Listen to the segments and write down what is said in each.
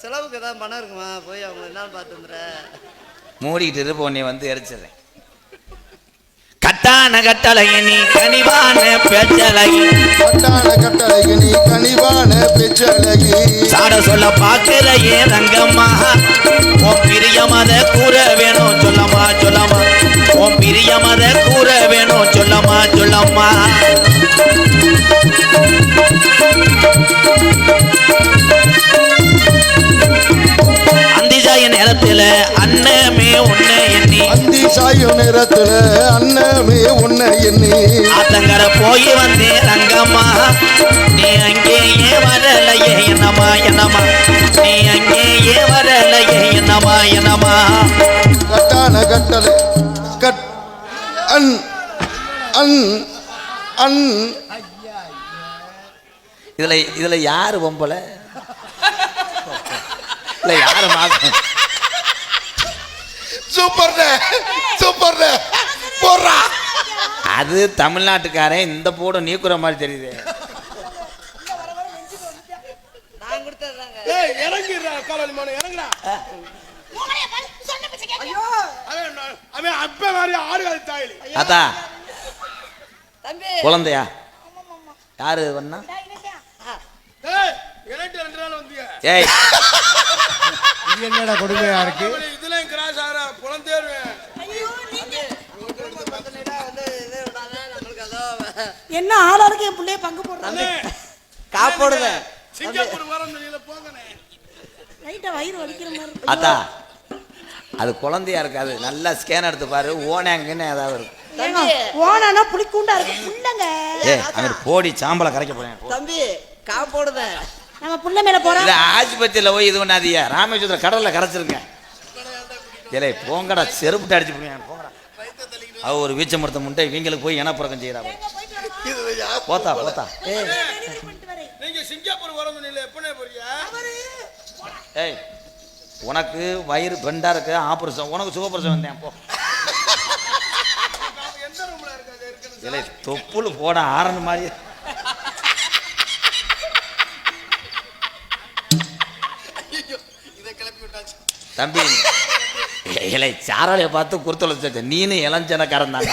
செலவுக்கு ஏதாவது பணம் இருக்குமா? போய் அவங்க என்னன்னு பார்த்து வந்துடுற. மூடிக்கிட்டு இருப்ப உன்னை வந்து எரிச்சிடுறேன். கட்டான கட்டழகி கனிவான பேச்சழகி, கட்டான கட்டழகி நீ கனிவான பேச்சழகி, சாட சொல்ல பாக்குற ஏன் ரங்கம்மா, உன் பிரியமத கூற வேணும் சொல்லம்மா சொல்லம்மா, உன் பிரியமத கூற வேணும் சொல்லம்மா சொல்லம்மா. அந்திசாய நேரத்துல அண்ணமே உன்னை எண்ணி, அந்திசாய நேரத்துல அண்ணமே உன்னை எண்ணி, ஆத்தங்கர போய் வந்தேன் ரங்கம்மா, நீ அங்கேயே வரலையே என்னமா என்னமா, நீ அங்கேயே வரலையே என்னமா என்னமா. கட்டான கட்டளை கட் அன் அன் அன். இதுல யாரு பொம்பல இல்ல யாரு மாசம்? சூப்பர் சூப்பர் போடுறா. அது தமிழ்நாட்டுக்காரன், இந்த போட நீக்குற மாதிரி தெரியுது. நான் கொடுத்ததாங்க. ஏய் இறங்கிடுறா காலனி மானே இறங்குடா. ஐயோ அவன் அப்ப மாதிரி ஆடுகால் தாயிலி. அதா தம்பி குழந்தையா யாரு வந்தா? ஏய் எனக்கு 2 நாள் வந்தீங்க. ஏய் இது என்னடா கொடுமையா இருக்கு? இதெல்லாம் கிராஸ் ஆற குழந்தையேன். என்ன ஆளாளுக்கு என் பிள்ளைய பங்கு போடுறாங்க. காப்போடுத சிங்கப்பூர் வரம் நீல போங்கனே. லைட்டா வயிறு வலிக்கிற மாதிரி. அதா அது குழந்தையா இருக்காது. நல்லா ஸ்கேன் எடுத்து பாரு. ஓனாங்கன்னு ஏதாவது இருக்கும். ஏங்க ஓனானா புளிக்கூண்டா இருக்கு புள்ளங்க. ஏய் அவன் போடி சாம்பலை கரைக்க போறேன். தம்பி காப்போடுத. நம்ம புள்ள மேல போறோம். இல்ல ஆஸ்பத்திரியில போய் இது பண்ணாதீங்க. ராமேஸ்வரத்துல கடல்ல கரைச்சிருக்கேன். ஏலே போங்கடா செருப்புட்டு அடிச்சு போங்க. போங்கடா. அவ ஒரு வீச்ச மரத்த முண்டை இவங்களுக்கு போய் இனப்புறக்கம் செய்யறா. போத்தா போத்தா. ஏய் நீங்க சிங்கப்பூர் வரம் நீல எப்பனே போறியா? ஏய் உனக்கு வயிறு பெண்டா இருக்கு ஆபரேஷன், உனக்கு சுகப்பிரசவம் வந்தேன் போ. எந்த ரூம்ல இருக்காது இருக்குது? ஏலே தொப்புல போட ஆரஞ்சு மாதிரி. இத கிளப்பி விட்டாச்சு. தம்பி இலை சாராளைய பார்த்து குறுத்தொலைச்ச நீனு இளஞ்சனக்காரன் தாங்க.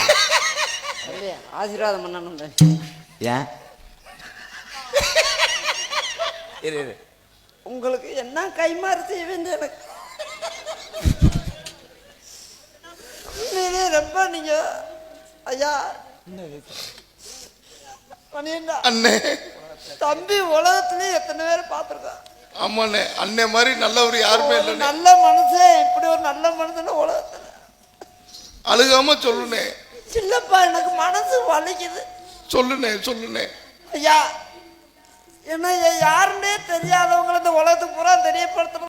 ஆசீர்வாதம் பண்ணணும். ஏன் இரு இரு. உங்களுக்கு என்ன கைமாறு செய்ய வேண்டிய எனக்கு ரொம்ப நீங்க ஐயா அண்ணே. தம்பி உலகத்திலே எத்தனை பேர் பார்த்துருக்கோம். ஆமாண்ணே, அண்ணே மாதிரி நல்லவர் யாருமே ஒரு இல்லை. நல்ல மனுஷன் இப்படி ஒரு நல்ல மனுஷன் உலகத்துல. அழுகாம சொல்லுனே. இல்லப்பா எனக்கு மனசு வலிக்குது. சொல்லுனே சொல்லுனே. ஐயா என்ன யாருன்னே தெரியாதவங்களை இந்த உலகத்துக்கு பூரா தெரியப்படுத்தணும்.